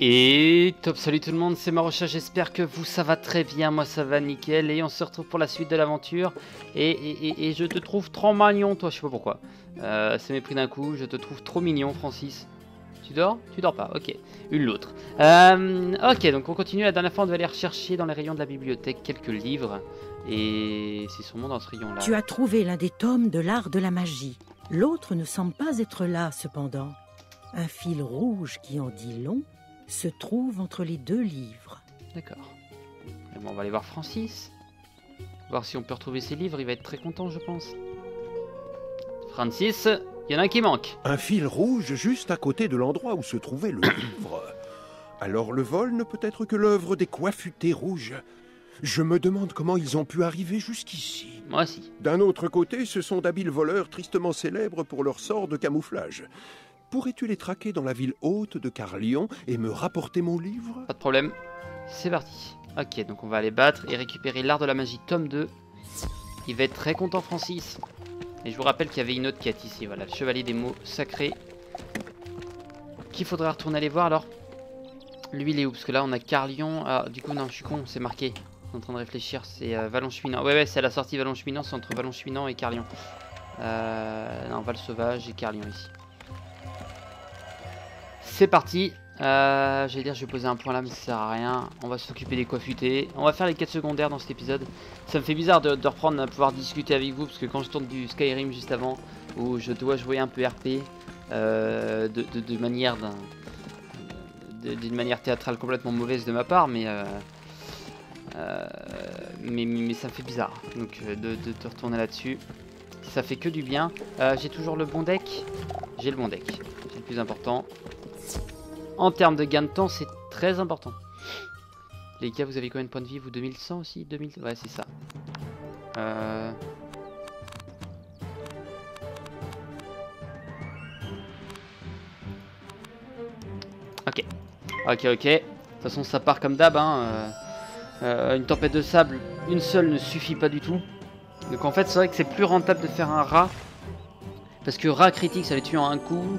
Et top, salut tout le monde, c'est Marocha, j'espère que vous ça va très bien, moi ça va nickel. Et on se retrouve pour la suite de l'aventure. Et je te trouve trop mignon, toi, je sais pas pourquoi. C'est mes prix d'un coup, je te trouve trop mignon, Francis. Tu dors? Tu dors pas, ok. Une l'autre. Ok, donc on continue, la dernière fois on devait aller rechercher dans les rayons de la bibliothèque quelques livres. Et c'est sûrement dans ce rayon là. Tu as trouvé l'un des tomes de l'art de la magie. L'autre ne semble pas être là, cependant. Un fil rouge qui en dit long se trouve entre les deux livres. D'accord. Bon, on va aller voir Francis. Voir si on peut retrouver ses livres, il va être très content, je pense. Francis, il y en a un qui manque. Un fil rouge juste à côté de l'endroit où se trouvait le livre. Alors le vol ne peut être que l'œuvre des coiffutés rouges. Je me demande comment ils ont pu arriver jusqu'ici. Moi aussi. D'un autre côté, ce sont d'habiles voleurs tristement célèbres pour leur sort de camouflage. Pourrais-tu les traquer dans la ville haute de Carlion et me rapporter mon livre? Pas de problème. C'est parti. Ok, donc on va aller battre et récupérer l'art de la magie, tome 2. Il va être très content, Francis. Et je vous rappelle qu'il y avait une autre quête ici. Voilà, le chevalier des mots sacrés. Qu'il faudra retourner aller voir alors. Lui, il est où? Parce que là, on a Carlion. Ah, du coup, non, je suis con, c'est marqué. Je suis en train de réfléchir. C'est Vallon-Chuinant. Ouais, c'est à la sortie Vallon-Chuinant. C'est entre Vallon-Chuinant et Carlion. Non, Val-Sauvage et Carlion ici. C'est parti. J'allais dire, je vais poser un point là, mais ça sert à rien. On va s'occuper des coiffutés. On va faire les quêtes secondaires dans cet épisode. Ça me fait bizarre de reprendre à pouvoir discuter avec vous, parce que quand je tourne du Skyrim juste avant, où je dois jouer un peu RP, d'une manière théâtrale complètement mauvaise de ma part, mais ça me fait bizarre. Donc de retourner là-dessus, ça fait que du bien. J'ai toujours le bon deck. J'ai le bon deck. C'est le plus important. En termes de gain de temps, c'est très important. Les gars, vous avez combien de points de vie? Vous 2100 aussi? 2000? Ouais, c'est ça. Ok. Ok. De toute façon, ça part comme d'hab. Hein. Une tempête de sable, une seule ne suffit pas du tout. Donc en fait, c'est vrai que c'est plus rentable de faire un rat. Parce que rat critique, ça les tue en un coup.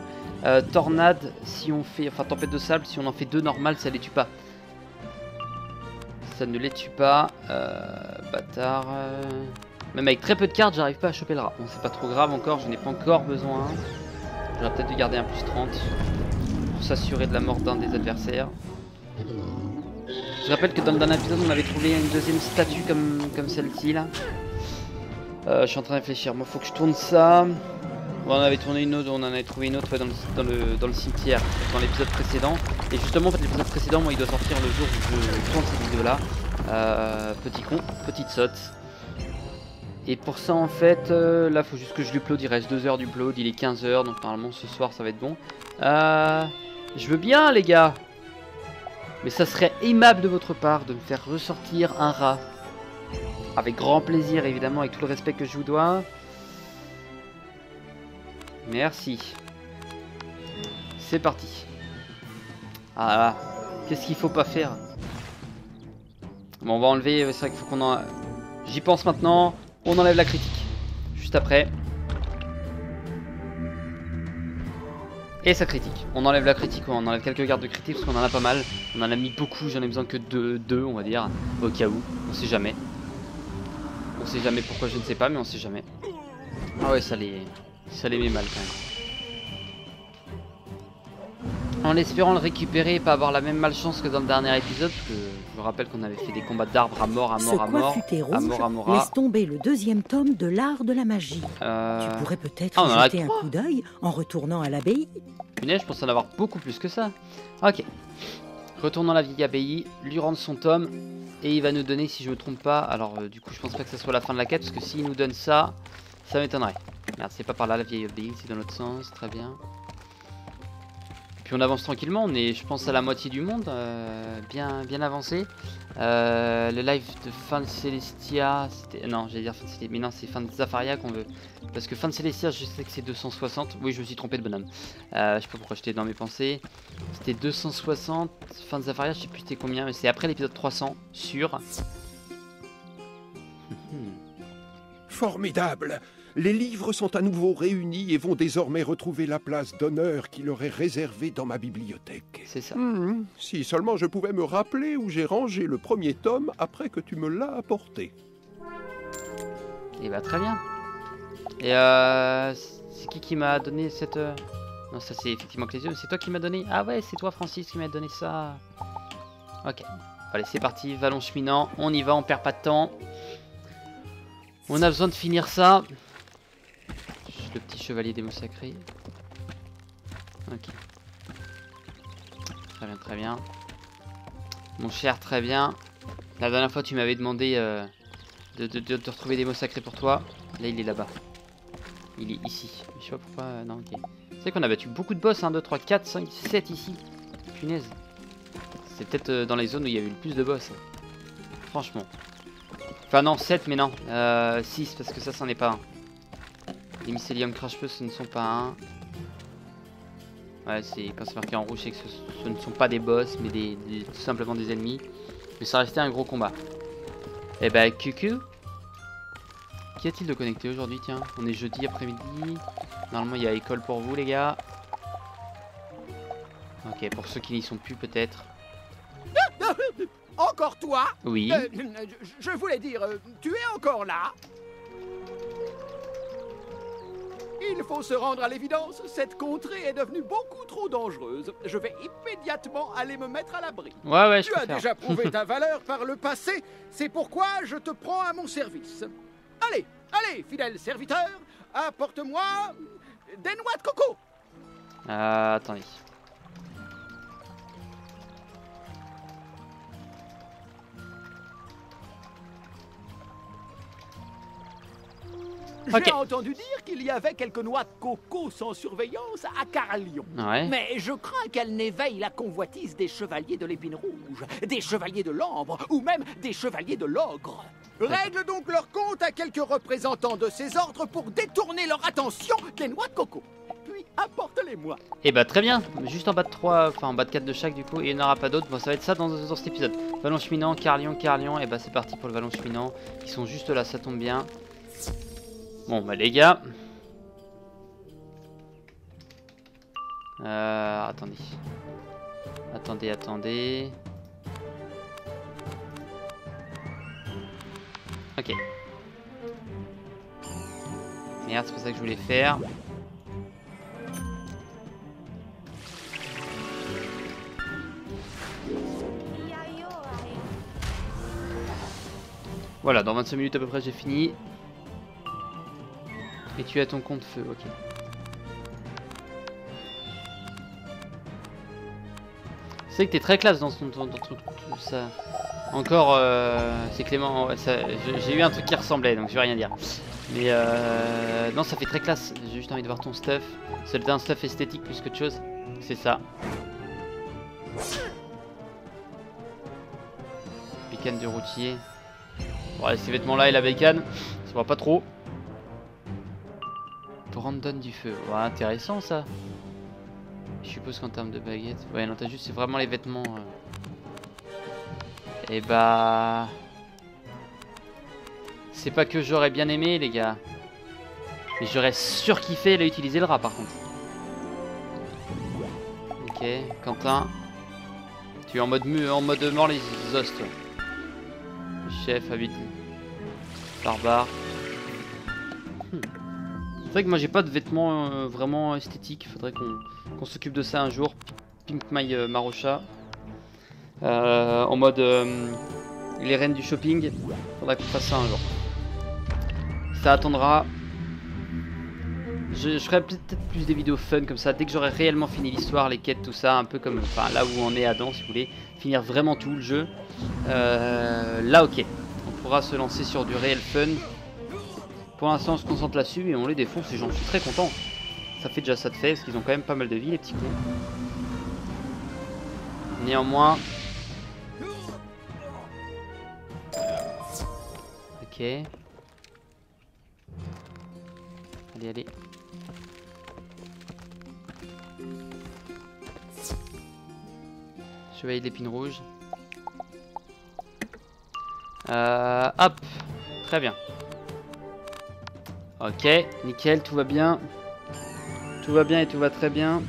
Tornade, si on fait, enfin tempête de sable, si on en fait deux normales, ça les tue pas. Ça ne les tue pas. Bâtard. Même avec très peu de cartes, j'arrive pas à choper le rat. Bon, c'est pas trop grave encore, je n'ai pas encore besoin. J'aurais peut-être dû garder un plus 30 pour s'assurer de la mort d'un des adversaires. Je rappelle que dans le dernier épisode, on avait trouvé une deuxième statue comme celle-ci là. Je suis en train de réfléchir. Moi, faut que je tourne ça. Bon, on avait tourné une autre, on en avait trouvé une autre ouais, dans le cimetière, dans l'épisode précédent. Et justement, en fait, l'épisode précédent, moi, il doit sortir le jour où je tourne cette vidéo-là. Petit con, petite sotte. Et pour ça, en fait, là, faut juste que je l'upload. Il reste 2 heures d'upload, il est 15 heures, donc normalement, ce soir, ça va être bon. Je veux bien, les gars. Mais ça serait aimable de votre part de me faire ressortir un rat. Avec grand plaisir, évidemment, avec tout le respect que je vous dois. Merci. C'est parti. Ah là, qu'est-ce qu'il faut pas faire? Bon, on va enlever, c'est vrai qu'il faut qu'on en... J'y pense maintenant, on enlève la critique. Juste après. Et ça critique. On enlève la critique, on enlève quelques gardes de critique parce qu'on en a pas mal. On en a mis beaucoup, j'en ai besoin que de 2 on va dire. Au cas où, on sait jamais. On sait jamais pourquoi, je ne sais pas, mais on sait jamais. Ah ouais, ça les met mal quand même. En espérant le récupérer et pas avoir la même malchance que dans le dernier épisode, parce que je vous rappelle qu'on avait fait des combats d'arbres à mort, Ce coiffuté rouge laisse tomber le deuxième tome de l'art de la magie. Tu pourrais peut-être jeter un coup d'œil en retournant à l'abbaye. Punaise, je pense en avoir beaucoup plus que ça. Ok. Retournons à la vieille abbaye, lui rendre son tome, et il va nous donner, si je me trompe pas, alors du coup je pense pas que ça soit la fin de la quête, parce que s'il nous donne ça, ça m'étonnerait. Merde, c'est pas par là la vieille abbaye, c'est dans l'autre sens, très bien. Puis on avance tranquillement, on est je pense à la moitié du monde, bien avancé. Le live de Fin de Celestia, c'était... Non, j'allais dire Fin de Celestia, mais non c'est Fin de Zafaria qu'on veut. Parce que Fin de Celestia, je sais que c'est 260, oui je me suis trompé de bonhomme. Je sais pas pourquoi j'étais dans mes pensées. C'était 260, Fin de Zafaria, je sais plus c'était combien, mais c'est après l'épisode 300, sûr. Formidable! Les livres sont à nouveau réunis et vont désormais retrouver la place d'honneur qui leur est réservée dans ma bibliothèque. C'est ça. Si seulement je pouvais me rappeler où j'ai rangé le premier tome après que tu me l'as apporté. Et bah très bien. Et c'est qui m'a donné cette... Non, ça c'est effectivement Clésium, c'est toi qui m'as donné... Ah ouais, c'est toi Francis qui m'a donné ça. Ok. Allez, c'est parti, vallon cheminant, on y va, on perd pas de temps. On a besoin de finir ça. Le petit chevalier des mots sacrés. Ok. Très bien, très bien. Mon cher, très bien. La dernière fois, tu m'avais demandé de retrouver des mots sacrés pour toi. Là, il est là-bas. Il est ici. Je sais pas pourquoi... non, ok. C'est vrai qu'on a battu beaucoup de boss, 1, 2, 3, 4, 5, 7 ici. Punaise. C'est peut-être dans les zones où il y a eu le plus de boss. Franchement. Enfin non, 7 mais non. 6 parce que ça, c'en est pas un. Les mycélium crash-feu, ce ne sont pas un. Ouais, c'est quand c'est marqué en rouge, c'est que ce ne sont pas des boss, mais tout simplement des ennemis. Mais ça restait un gros combat. Et bah, coucou. Qu'y a-t-il de connecté aujourd'hui? Tiens, on est jeudi après-midi. Normalement, il y a école pour vous, les gars. Ok, pour ceux qui n'y sont plus, peut-être. Encore toi? Oui. Je voulais dire, tu es encore là? Il faut se rendre à l'évidence, cette contrée est devenue beaucoup trop dangereuse. Je vais immédiatement aller me mettre à l'abri. Ouais, je Tu as préfère. déjà prouvé ta valeur par le passé, c'est pourquoi je te prends à mon service. Allez, allez, fidèle serviteur, apporte-moi des noix de coco. Attendez. J'ai Ok. entendu dire qu'il y avait quelques noix de coco sans surveillance à Carlion. Ouais. Mais je crains qu'elle n'éveille la convoitise des chevaliers de l'épine rouge, des chevaliers de l'ambre ou même des chevaliers de l'ogre. Règle donc leur compte à quelques représentants de ces ordres pour détourner leur attention des noix de coco. Puis apporte-les-moi. Et bah très bien, juste en bas de 3, enfin en bas de 4 de chaque du coup, et il n'y en aura pas d'autres. Bon, ça va être ça dans cet épisode. Vallon cheminant, Carlion, et bah c'est parti pour le vallon cheminant. Ils sont juste là, ça tombe bien. Bon bah les gars. Attendez. Attendez. Ok. Merde, c'est pas ça que je voulais faire. Voilà, dans 25 minutes à peu près j'ai fini. Et tu as ton compte feu, ok. C'est que t'es très classe dans ton ça. Encore, c'est Clément, ouais, j'ai eu un truc qui ressemblait, donc je vais rien dire. Mais non, ça fait très classe, j'ai juste envie de voir ton stuff. C'est un stuff esthétique plus qu'autre chose, c'est ça. Bécane du routier. Bon, ces vêtements-là et la bécane, ça va pas trop. Brandon du feu, ouais, intéressant ça. Je suppose qu'en termes de baguette, ouais non t'as juste c'est vraiment les vêtements. Et bah, c'est pas que j'aurais bien aimé les gars, mais j'aurais surkiffé à utiliser le rat par contre. Ok, Quentin, tu es en mode mort les os toi. Chef habite barbare. C'est vrai que moi j'ai pas de vêtements vraiment esthétiques, faudrait qu'on s'occupe de ça un jour. Pimp My Marocha. En mode les reines du shopping, faudrait qu'on fasse ça un jour. Ça attendra. Je ferai peut-être plus des vidéos fun comme ça, dès que j'aurai réellement fini l'histoire, les quêtes, tout ça, un peu comme enfin, là où on est Adam si vous voulez, finir vraiment tout le jeu. Là ok, on pourra se lancer sur du réel fun. Pour l'instant on se concentre là-dessus et on les défonce et j'en suis très content. Ça fait déjà ça de fait parce qu'ils ont quand même pas mal de vie les petits cons. Néanmoins. Ok. Allez. Chevalier de l'épine rouge. Hop. Très bien. Ok, nickel, tout va bien. Tout va bien et tout va très bien.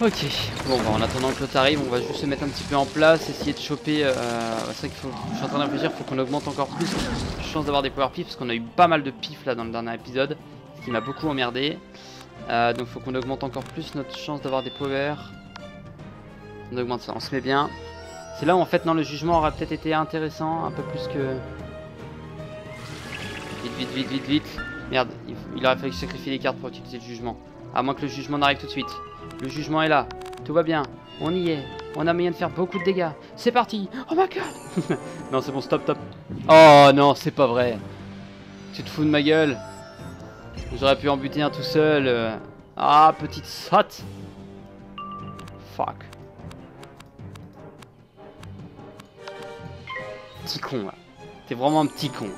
Ok, bon bah en attendant que l'autre arrive, on va juste se mettre un petit peu en place, essayer de choper... c'est vrai qu'il faut... Je suis en train de réfléchir, il faut qu'on augmente encore plus les chances d'avoir des power pifs, parce qu'on a eu pas mal de pifs là dans le dernier épisode, ce qui m'a beaucoup emmerdé. Donc il faut qu'on augmente encore plus notre chance d'avoir des power. On augmente ça, on se met bien. C'est là où en fait non, le jugement aura peut-être été intéressant, un peu plus que... Vite. Merde, il aurait fallu sacrifier les cartes pour utiliser le jugement. À moins que le jugement n'arrive tout de suite. Le jugement est là, tout va bien, on y est. On a moyen de faire beaucoup de dégâts. C'est parti. Oh my god. Non c'est bon, stop. Oh non, c'est pas vrai. Tu te fous de ma gueule. J'aurais pu en buter un tout seul. Ah, petite sotte. Fuck. Petit con là. T'es vraiment un petit con.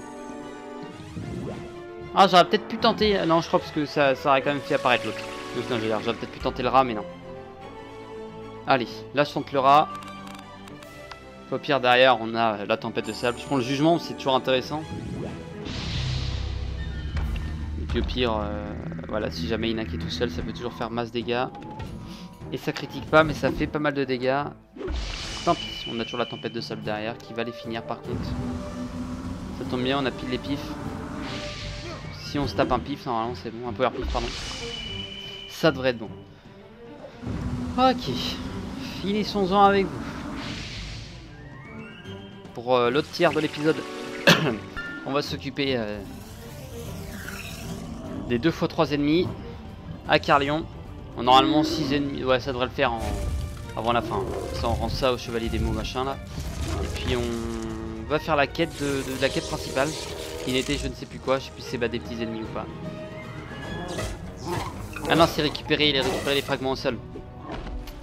Ah, j'aurais peut-être pu tenter... Non, je crois parce que ça aurait quand même fait apparaître l'autre. Non, j'aurais peut-être pu tenter le rat, mais non. Allez, là je tente le rat. Au pire, derrière, on a la tempête de sable. Je prends le jugement, c'est toujours intéressant. Et puis au pire, voilà, si jamais il y en a qui est tout seul, ça peut toujours faire masse dégâts. Et ça critique pas, mais ça fait pas mal de dégâts. Tant pis, on a toujours la tempête de sable derrière qui va les finir par contre. Ça tombe bien, on a pile les pifs. Si on se tape un pif, normalement c'est bon, un power pif, pardon. Ça devrait être bon. Ok, finissons-en avec vous. Pour l'autre tiers de l'épisode, on va s'occuper des 2 x 3 ennemis à Carlion. Normalement 6 ennemis, ouais ça devrait le faire avant la fin. Ça on rend ça au chevalier des mots machin là. Et puis on va faire la quête de la quête principale. Qui n'était je ne sais plus quoi, je sais plus si c'est des petits ennemis ou pas. Ah non, c'est récupérer les fragments au sol.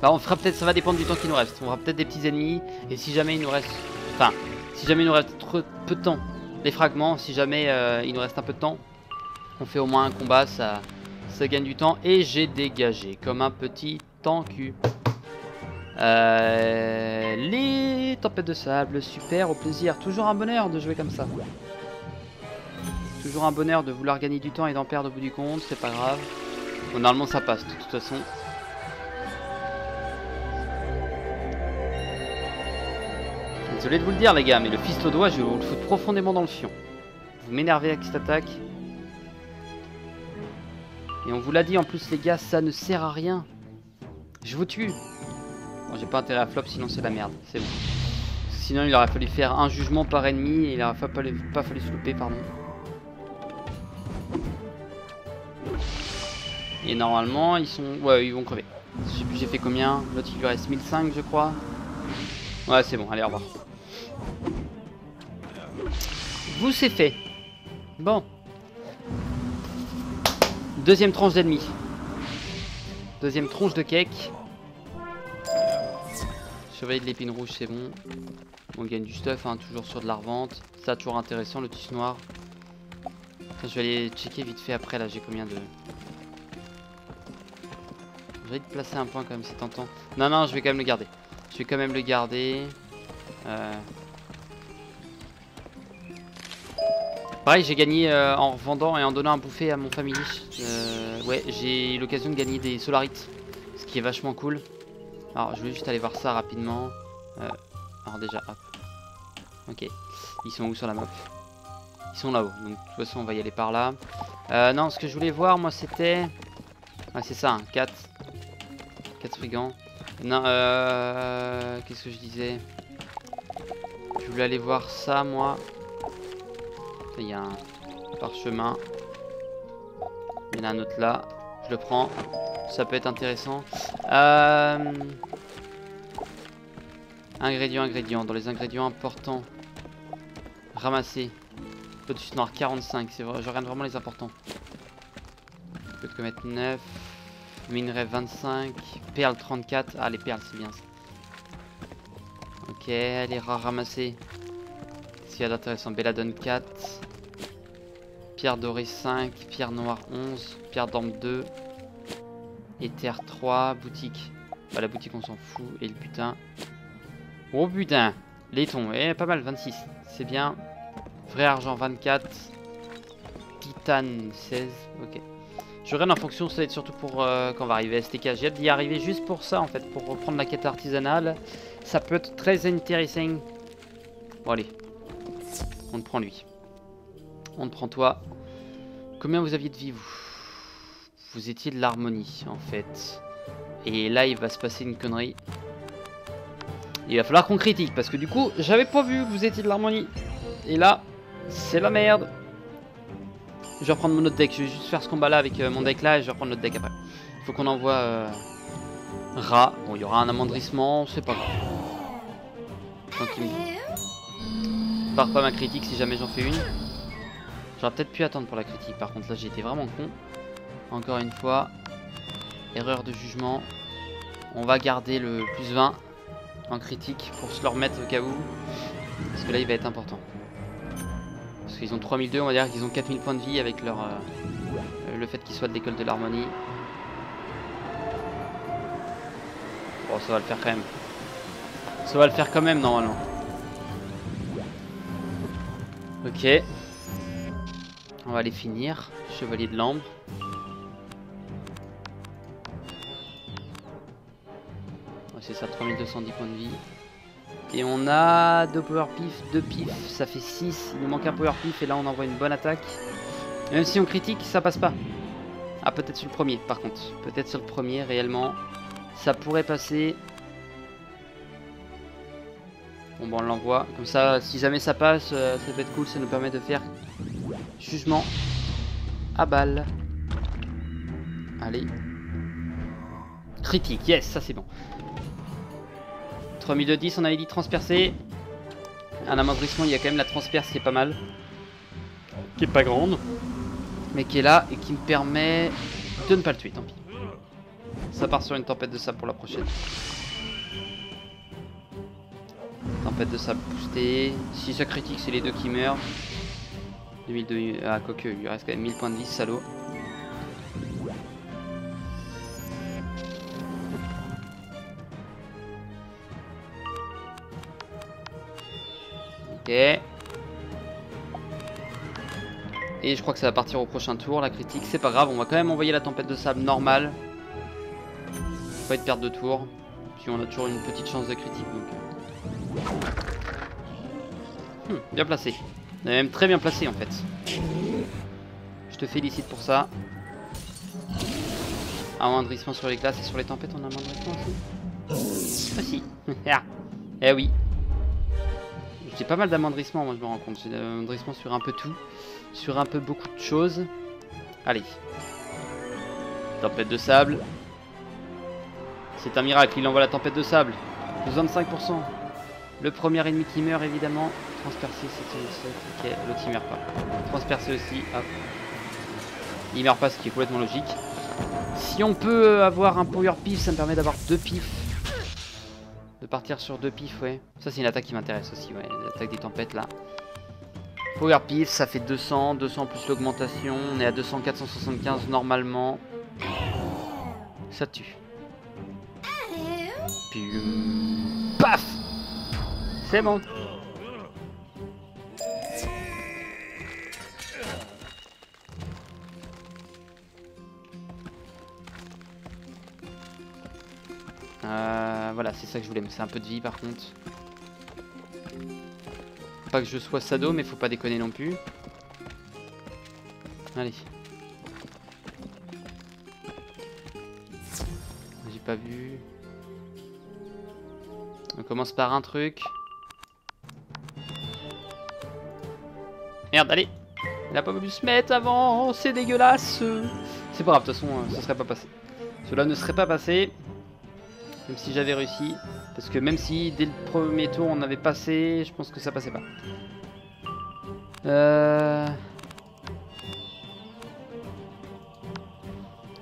Bah on fera peut-être, ça va dépendre du temps qu'il nous reste. On fera peut-être des petits ennemis et si jamais il nous reste, enfin, si jamais il nous reste trop peu de temps, les fragments, si jamais il nous reste un peu de temps, on fait au moins un combat, ça gagne du temps et j'ai dégagé comme un petit tanku. Les tempêtes de sable, super, au plaisir, toujours un bonheur de jouer comme ça. Toujours un bonheur de vouloir gagner du temps et d'en perdre au bout du compte, c'est pas grave. Bon, normalement ça passe de toute façon. Désolé de vous le dire les gars, mais le fist au doigt, je vais vous le foutre profondément dans le fion. Vous m'énervez avec cette attaque. Et on vous l'a dit en plus les gars, ça ne sert à rien. Je vous tue. Bon, j'ai pas intérêt à flop, sinon c'est la merde, c'est bon. Sinon il aurait fallu faire un jugement par ennemi et il aurait pas fallu se louper, pardon. Et normalement ils sont... Ouais, ils vont crever. Je sais plus j'ai fait combien. L'autre il lui reste 1005 je crois. Ouais c'est bon, allez au revoir. Vous c'est fait. Bon. Deuxième tranche d'ennemis. Deuxième tronche de cake. Chevalier de l'épine rouge c'est bon. On gagne du stuff hein, toujours sur de la revente. Ça toujours intéressant le tissu noir. Attends, je vais aller checker vite fait après là j'ai combien de... Je vais te placer un point quand même, c'est tentant. Non, je vais quand même le garder. Je vais quand même le garder. Pareil, j'ai gagné en revendant et en donnant un bouffet à mon family. Ouais, j'ai eu l'occasion de gagner des solarites. Ce qui est vachement cool. Alors, je vais juste aller voir ça rapidement. Alors déjà, hop. Ok. Ils sont où sur la map? Ils sont là-haut. Donc, de toute façon, on va y aller par là. Non, ce que je voulais voir, moi, c'était... Ouais, c'est ça, hein, 4 brigands. Non, qu'est-ce que je disais? Je voulais aller voir ça, moi. Il y a un parchemin. Il y en a un autre là. Je le prends. Ça peut être intéressant. Ingrédients. Dans les ingrédients importants. Ramasser. Lotus noir 45. C'est vrai, je regarde vraiment les importants. Je peux te mettre 9. Minerai 25, perles 34, ah les perles c'est bien ça. Ok, les rats ramassés. S'il y a d'intéressant, belladone 4, pierre dorée 5, pierre noire 11, pierre d'orme 2, éther 3, boutique. Bah la boutique on s'en fout, et le butin. Oh putain, Laiton, pas mal, 26. C'est bien. Vrai argent, 24. Titane, 16. Ok. Je regarde en fonction, ça va être surtout pour quand on va arriver à STK. J'ai hâte d'y arriver juste pour ça, en fait. Pour reprendre la quête artisanale. Ça peut être très intéressant. Bon, allez. On te prend lui. On te prend toi. Combien vous aviez de vie, vous? Vous étiez de l'harmonie, en fait. Et là, il va se passer une connerie. Il va falloir qu'on critique, parce que du coup, j'avais pas vu que vous étiez de l'harmonie. Et là, c'est la merde. Je vais reprendre mon autre deck. Je vais juste faire ce combat-là avec mon deck là, et je vais reprendre notre deck après. Il faut qu'on envoie Ra. Bon, il y aura un amendrissement, c'est pas grave. Tranquille. Je pars pas ma critique si jamais j'en fais une. J'aurais peut-être pu attendre pour la critique. Par contre, là, j'ai été vraiment con. Encore une fois, erreur de jugement. On va garder le plus 20 en critique pour se le remettre au cas où. Parce que là, il va être important. Parce qu'ils ont 3002, on va dire qu'ils ont 4000 points de vie avec leur le fait qu'ils soient de l'école de l'harmonie. Bon, ça va le faire quand même. Ça va le faire quand même, normalement. Ok. On va les finir. Chevalier de l'ambre. C'est ça, 3210 points de vie. Et on a 2 power pif, 2 pif, ça fait 6. Il nous manque un power pif et là on envoie une bonne attaque. Et même si on critique, ça passe pas. Ah, peut-être sur le premier par contre. Peut-être sur le premier, réellement. Ça pourrait passer. Bon, bah on l'envoie. Comme ça, si jamais ça passe, ça peut être cool. Ça nous permet de faire jugement à balle. Allez. Critique, yes, ça c'est bon. 3210, on avait dit transpercé. Un amendrissement, il y a quand même la transperce qui est pas mal. Qui est pas grande. Mais qui est là et qui me permet de ne pas le tuer, tant pis. Ça part sur une tempête de sable pour la prochaine. Tempête de sable boostée. Si ça critique, c'est les deux qui meurent. 2002, ah quoique, il lui reste quand même 1000 points de vie, salaud. Ok. Et je crois que ça va partir au prochain tour, la critique. C'est pas grave, on va quand même envoyer la tempête de sable normale. Faut pas être perte de tour. Puis on a toujours une petite chance de critique. Donc... bien placé. On est même très bien placé en fait. Je te félicite pour ça. Amendrissement sur les glaces et sur les tempêtes, on a un amendrissement aussi. Ah si. Eh oui. J'ai pas mal d'amendrissements, moi je me rends compte. J'ai des amendrissements sur un peu tout. Sur un peu beaucoup de choses. Allez. Tempête de sable. C'est un miracle, il envoie la tempête de sable. 25%. Le premier ennemi qui meurt évidemment. Transpercé, c'est ok, l'autre il meurt pas. Transpercé aussi, hop. Il meurt pas, ce qui est complètement logique. Si on peut avoir un power pif, ça me permet d'avoir 2 pifs. De partir sur 2 pifs, ouais. Ça c'est une attaque qui m'intéresse aussi, ouais. L'attaque des tempêtes là. Power pif, ça fait 200. 200 plus l'augmentation. On est à 200, 475 normalement. Ça tue. Puis... paf! C'est bon. Voilà, c'est ça que je voulais, mais c'est un peu de vie par contre. Pas que je sois sado, mais faut pas déconner non plus. Allez. J'ai pas vu. On commence par un truc. Merde, allez. Il a pas voulu se mettre avant, c'est dégueulasse. C'est pas grave, de toute façon, ça serait pas passé. Cela ne serait pas passé. Même si j'avais réussi. Parce que même si dès le premier tour on avait passé, je pense que ça passait pas.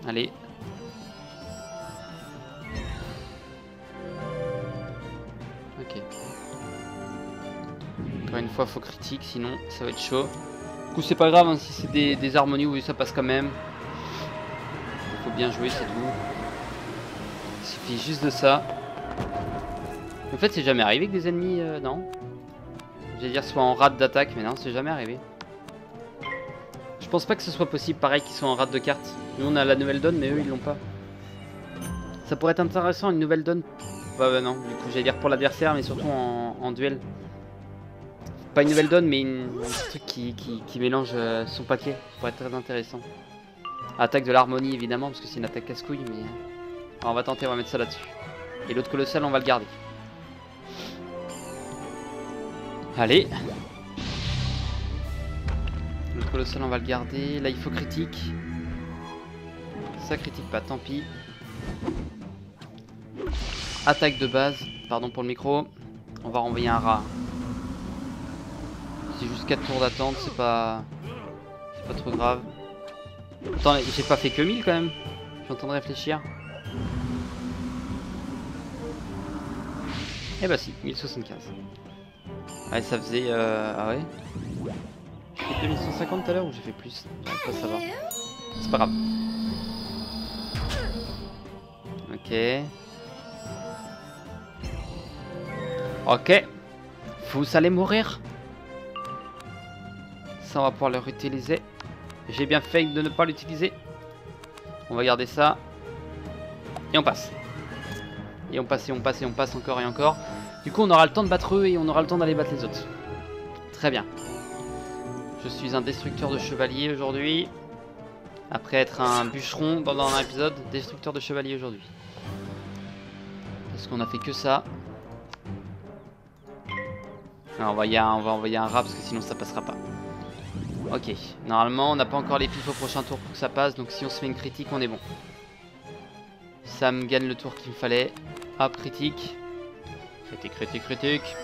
Allez. Ok. Encore une fois, faut critique, sinon ça va être chaud. Du coup, c'est pas grave hein, si c'est des harmonies où ça passe quand même. Il faut bien jouer, c'est tout. Il suffit juste de ça. En fait, c'est jamais arrivé que des ennemis... non. J'allais dire soit en rate d'attaque, mais non, c'est jamais arrivé. Je pense pas que ce soit possible, pareil, qu'ils soient en rate de cartes. Nous on a la nouvelle donne, mais eux ils l'ont pas. Ça pourrait être intéressant, une nouvelle donne. Bah non, du coup j'allais dire pour l'adversaire, mais surtout en duel. Pas une nouvelle donne, mais un truc qui mélange son paquet. Ça pourrait être très intéressant. Attaque de l'harmonie évidemment, parce que c'est une attaque casse-couille, mais... Alors, on va tenter, on va mettre ça là-dessus. Et l'autre colossal, on va le garder. Allez. L'autre colossal, on va le garder. Là, il faut critique. Ça critique pas, tant pis. Attaque de base. Pardon pour le micro. On va renvoyer un rat. C'est juste 4 tours d'attente, c'est pas trop grave. Attends, j'ai pas fait que 1000 quand même. Je suis en train de réfléchir. Eh bah si, 1075. Ouais, ça faisait... Ah ouais. J'ai fait 2150 tout à l'heure ou j'ai fait plus? Pas ça va. C'est pas grave. Ok. Ok. Vous allez mourir. Ça, on va pouvoir le réutiliser. J'ai bien fait de ne pas l'utiliser. On va garder ça. Et on passe. Et on passe, et on passe, et on passe encore et encore. Du coup, on aura le temps de battre eux et on aura le temps d'aller battre les autres. Très bien. Je suis un destructeur de chevaliers aujourd'hui. Après être un bûcheron dans un épisode, destructeur de chevaliers aujourd'hui. Parce qu'on a fait que ça. Alors, on va envoyer un rat parce que sinon ça passera pas. Ok, normalement on n'a pas encore les pifs au prochain tour pour que ça passe, donc si on se fait une critique on est bon. Ça me gagne le tour qu'il me fallait. Hop, critique. Critique, critique, critique.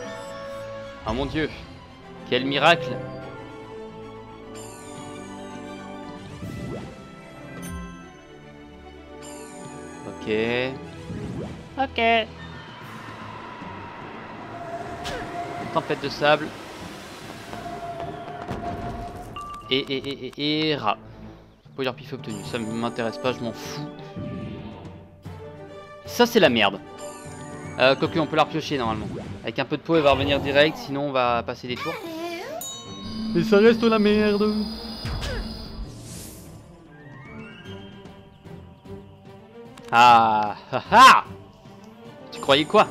Oh mon dieu. Quel miracle. Ok. Ok. Tempête de sable. Et rat. Spoiler pif obtenu. Ça m'intéresse pas, je m'en fous. Ça c'est la merde. Quoique on peut la repiocher normalement. Avec un peu de peau elle va revenir direct, sinon on va passer des tours. Mais ça reste la merde. Ah ah ah. Tu croyais quoi?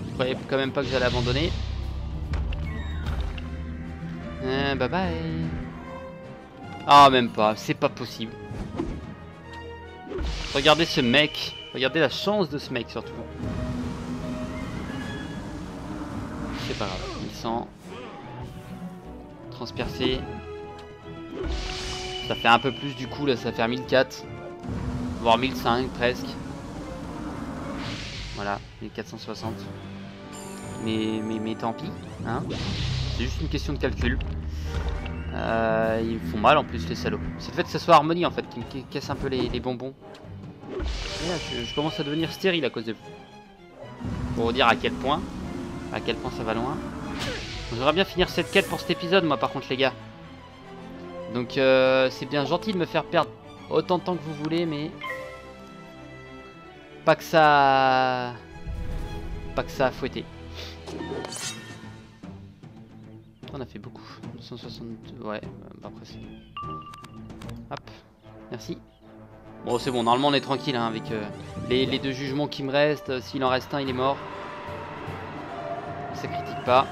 Tu croyais quand même pas que j'allais abandonner? Bye bye. Ah même pas, c'est pas possible. Regardez ce mec. Regardez la chance de ce mec surtout. C'est pas grave. 1100. Transpercé. Ça fait un peu plus du coup là, ça fait 1004. Voire 1005 presque. Voilà, 1460. Mais tant pis, hein. C'est juste une question de calcul. Ils me font mal en plus les salauds. C'est le fait que ce soit Harmonie en fait qui me casse un peu les bonbons. Et là, je commence à devenir stérile à cause de vous. Pour vous dire à quel point ça va loin. J'aimerais bien finir cette quête pour cet épisode moi par contre les gars. Donc c'est bien gentil de me faire perdre autant de temps que vous voulez mais... Pas que ça a fouetté. On a fait beaucoup. 262, ouais, bah après c'est... Hop, merci. Bon c'est bon, normalement on est tranquille hein, avec les deux jugements qui me restent. S'il en reste un, il est mort. Ça critique pas.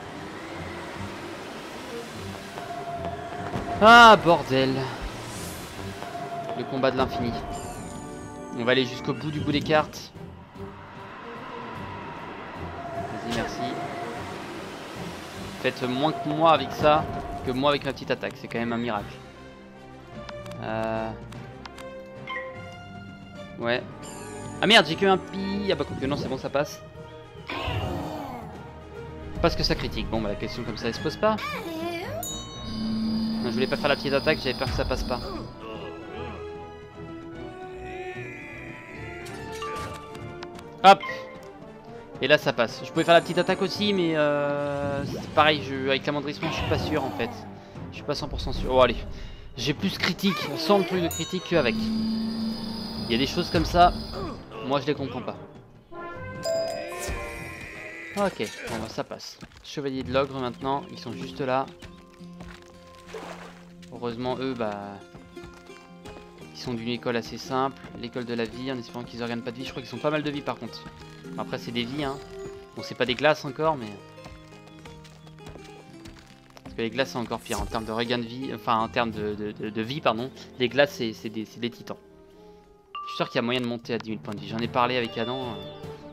Ah bordel. Le combat de l'infini. On va aller jusqu'au bout des cartes. Vas-y, merci. Faites moins que moi avec ça, que moi avec ma petite attaque. C'est quand même un miracle. Ouais. Ah merde, j'ai que un pi. Ah bah que non, c'est bon, ça passe. Parce que ça critique. Bon bah la question comme ça, elle se pose pas. Non, je voulais pas faire la petite attaque, j'avais peur que ça passe pas. Hop. Et là ça passe. Je pouvais faire la petite attaque aussi mais c'est pareil, avec l'amendrissement je suis pas sûr en fait. Je suis pas 100% sûr. Oh allez. J'ai plus critique, sans le truc de critique qu'avec. Il y a des choses comme ça, moi je les comprends pas. Ok, bon bah ça passe. Chevalier de l'ogre maintenant, ils sont juste là. Heureusement eux bah ils sont d'une école assez simple, l'école de la vie, en espérant qu'ils ne regagnent pas de vie. Je crois qu'ils ont pas mal de vie par contre. Après c'est des vies hein. Bon c'est pas des glaces encore mais... Parce que les glaces c'est encore pire en termes de regain de vie, enfin en termes de vie pardon. Les glaces c'est des titans. Je suis sûr qu'il y a moyen de monter à 10 000 points de vie. J'en ai parlé avec Adam.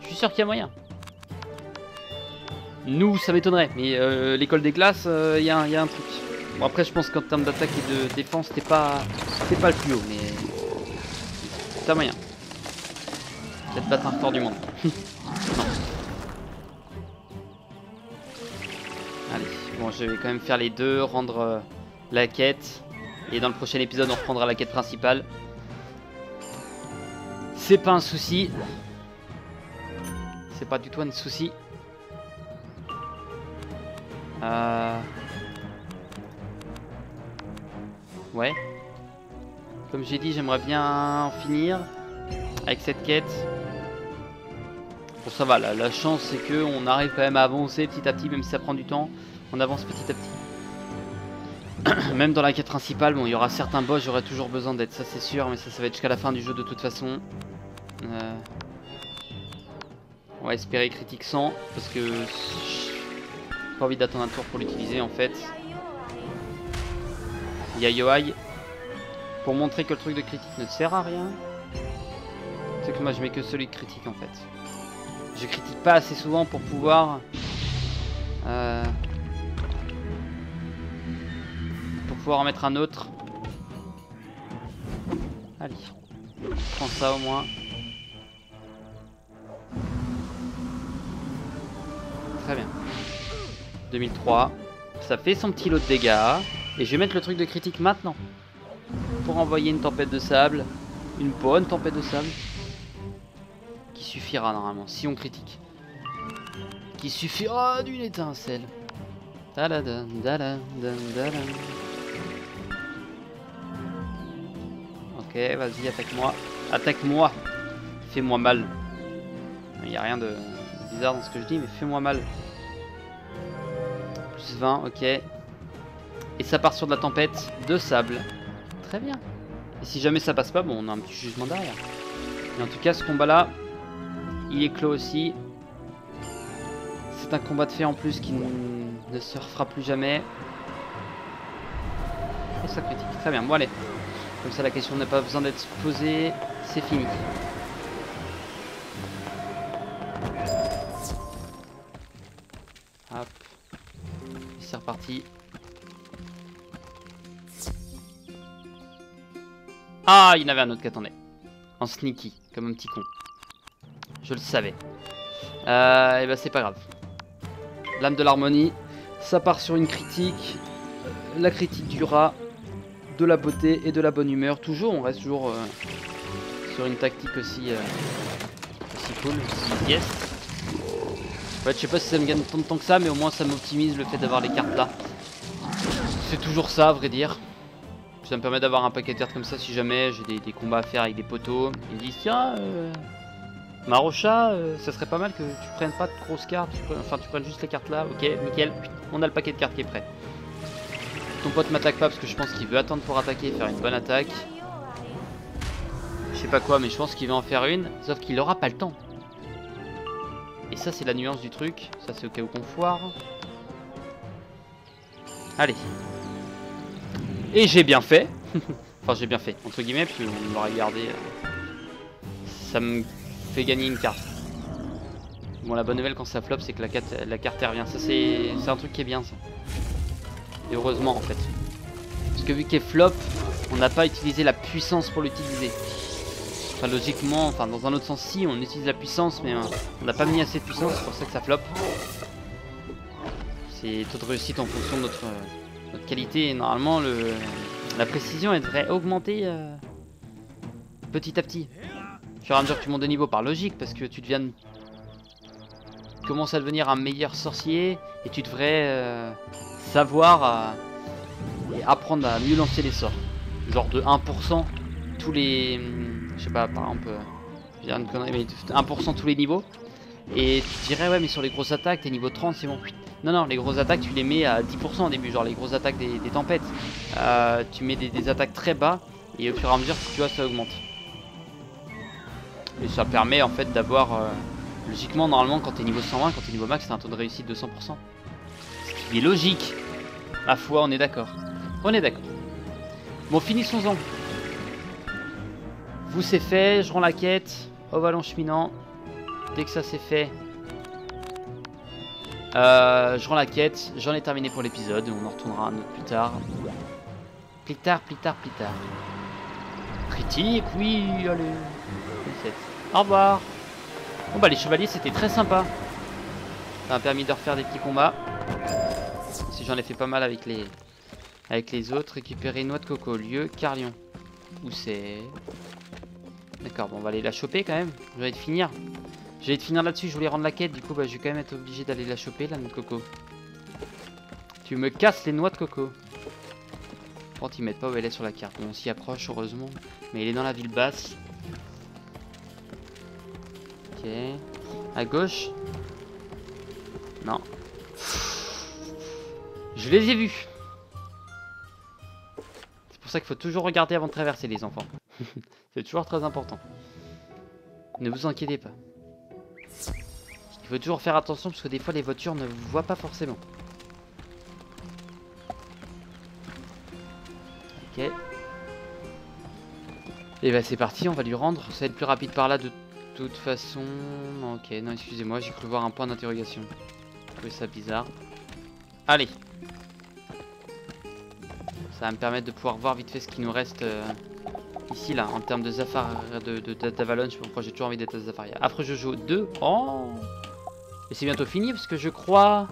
Je suis sûr qu'il y a moyen. Nous, ça m'étonnerait. Mais l'école des glaces, il y a un truc. Bon, après, je pense qu'en termes d'attaque et de défense, t'es pas le plus haut. Mais t'as moyen. Peut-être battre un record du monde. Non. Allez. Bon, je vais quand même faire les deux. Rendre la quête. Et dans le prochain épisode, on reprendra la quête principale. C'est pas un souci. C'est pas du tout un souci. Ouais. Comme j'ai dit, j'aimerais bien en finir avec cette quête. Bon, ça va, la chance c'est que on arrive quand même à avancer petit à petit, même si ça prend du temps. On avance petit à petit. Même dans la quête principale, bon, il y aura certains boss, j'aurai toujours besoin d'aide, ça c'est sûr, mais ça va être jusqu'à la fin du jeu de toute façon. On va espérer critique 100 parce que j'ai pas envie d'attendre un tour pour l'utiliser en fait. Yayoai pour montrer que le truc de critique ne sert à rien. C'est que moi je mets que celui de critique en fait. Je critique pas assez souvent pour pouvoir en mettre un autre. Allez, je prends ça au moins. Très bien. 2003. Ça fait son petit lot de dégâts. Et je vais mettre le truc de critique maintenant. Pour envoyer une tempête de sable. Une bonne tempête de sable. Qui suffira normalement, si on critique. Qui suffira d'une étincelle. Dalada, dalada, dalada. Ok, vas-y, attaque-moi. Attaque-moi. Fais-moi mal. Il n'y a rien de bizarre dans ce que je dis, mais fais-moi mal. Plus 20, ok. Et ça part sur de la tempête de sable. Très bien. Et si jamais ça passe pas, bon, on a un petit jugement derrière. Mais en tout cas, ce combat-là, il est clos aussi. C'est un combat de fait en plus qui ne se refera plus jamais. Et ça critique. Très bien, bon allez. Comme ça, la question n'a pas besoin d'être posée. C'est fini. Hop. Et c'est reparti. Ah, il y en avait un autre qui attendait. En sneaky, comme un petit con. Je le savais. Et bah c'est pas grave. L'âme de l'harmonie. Ça part sur une critique. La critique du rat. De la beauté et de la bonne humeur. Toujours, on reste toujours sur une tactique aussi cool, aussi yes. En fait, je sais pas si ça me gagne tant de temps que ça, mais au moins ça m'optimise le fait d'avoir les cartes là. C'est toujours ça, à vrai dire. Ça me permet d'avoir un paquet de cartes comme ça si jamais j'ai des combats à faire avec des poteaux. Ils me disent tiens, Marocha, ça serait pas mal que tu prennes pas de grosses cartes, tu prennes juste les cartes là, ok, nickel, on a le paquet de cartes qui est prêt. Ton pote m'attaque pas parce que je pense qu'il veut attendre pour attaquer et faire une bonne attaque. Je sais pas quoi, mais je pense qu'il va en faire une, sauf qu'il aura pas le temps. Et ça c'est la nuance du truc, ça c'est au cas où qu'on foire. Allez. Et j'ai bien fait. Enfin j'ai bien fait, entre guillemets, parce qu'on l'aurait gardé. Ça me fait gagner une carte. Bon, la bonne nouvelle quand ça flop, c'est que la carte elle revient. Ça c'est un truc qui est bien ça. Et heureusement en fait. Parce que vu qu'elle flop, on n'a pas utilisé la puissance pour l'utiliser. Enfin logiquement, enfin dans un autre sens si, on utilise la puissance, mais on n'a pas mis assez de puissance, c'est pour ça que ça flop. C'est taux de réussite en fonction de notre qualité. Et normalement la précision elle devrait augmenter petit à petit. Au fur et à mesure que tu montes de niveau par logique, parce que tu commences à devenir un meilleur sorcier et tu devrais savoir et apprendre à mieux lancer les sorts. Genre de 1% tous les... Je sais pas, par exemple, je vais dire une connerie, mais 1% tous les niveaux. Et tu dirais ouais mais sur les grosses attaques t'es niveau 30 c'est bon. Non non, les grosses attaques tu les mets à 10% au début, genre les grosses attaques des tempêtes. Tu mets des attaques très bas et au fur et à mesure tu vois ça augmente. Et ça permet en fait d'avoir logiquement normalement quand t'es niveau 120, quand t'es niveau max t'as un taux de réussite de 100%. Ce qui est logique. Ma foi on est d'accord. On est d'accord. Bon finissons-en. Vous c'est fait, je rends la quête au vallon cheminant. Dès que ça c'est fait, je rends la quête. J'en ai terminé pour l'épisode. On en retournera un autre plus tard. Plus tard. Critique, oui, allez. Au revoir. Bon bah les chevaliers c'était très sympa. Ça m'a permis de refaire des petits combats. Si j'en ai fait pas mal avec les autres. Récupérer noix de coco, lieu Carlion. Où c'est? D'accord, bon on va aller la choper quand même. Je vais te finir. J'allais te finir là-dessus, je voulais rendre la quête, du coup bah, je vais quand même être obligé d'aller la choper, la noix de coco. Tu me casses les noix de coco. Bon, ils mettent pas où elle est sur la carte. Bon, on s'y approche heureusement. Mais il est dans la ville basse. Ok. À gauche. Non. Je les ai vus. C'est pour ça qu'il faut toujours regarder avant de traverser les enfants. C'est toujours très important. Ne vous inquiétez pas. Il faut toujours faire attention parce que des fois les voitures ne vous voient pas forcément. Ok. Et bah c'est parti, on va lui rendre. Ça va être plus rapide par là de toute façon. Ok, non excusez-moi, j'ai cru voir un point d'interrogation. Je trouvais ça bizarre. Allez. Ça va me permettre de pouvoir voir vite fait ce qui nous reste ici là en termes de Zafar d'Avalon. Je sais pas pourquoi j'ai toujours envie d'être à Zafaria. Affreux Jojo 2. Oh. Et c'est bientôt fini parce que je crois,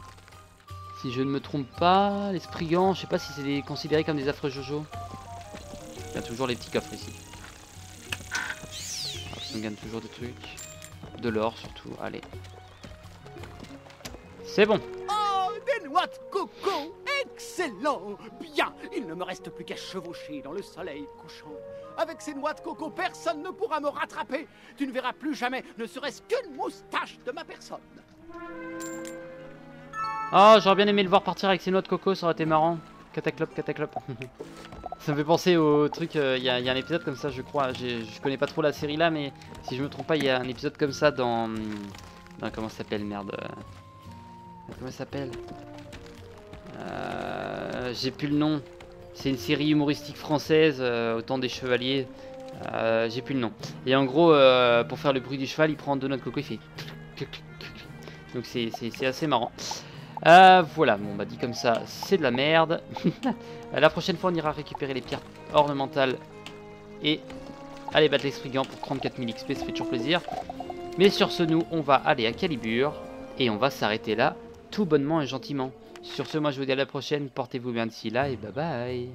si je ne me trompe pas, les Sprigans, je sais pas si c'est considéré comme des affreux Jojo. Il y a toujours les petits coffres ici. Alors, on gagne toujours des trucs. De l'or surtout, allez. C'est bon. Oh, des noix de coco. Excellent. Bien, il ne me reste plus qu'à chevaucher dans le soleil couchant. Avec ces noix de coco, personne ne pourra me rattraper. Tu ne verras plus jamais, ne serait-ce qu'une moustache de ma personne. Oh, j'aurais bien aimé le voir partir avec ses noix de coco, ça aurait été marrant. Cataclope. Ça me fait penser au truc, il y a un épisode comme ça je crois, je connais pas trop la série là, mais si je me trompe pas, il y a un épisode comme ça dans comment ça s'appelle, merde. Comment ça s'appelle, j'ai plus le nom. C'est une série humoristique française, au temps des chevaliers. J'ai plus le nom. Et en gros, pour faire le bruit du cheval, il prend 2 noix de coco, il fait... Donc c'est assez marrant. Voilà, bon bah dit comme ça, c'est de la merde. La prochaine fois on ira récupérer les pierres ornementales et aller battre les Sprigans pour 34 000 XP, ça fait toujours plaisir. Mais sur ce, nous on va aller à Calibur et on va s'arrêter là tout bonnement et gentiment. Sur ce, moi je vous dis à la prochaine, portez-vous bien d'ici là et bye bye.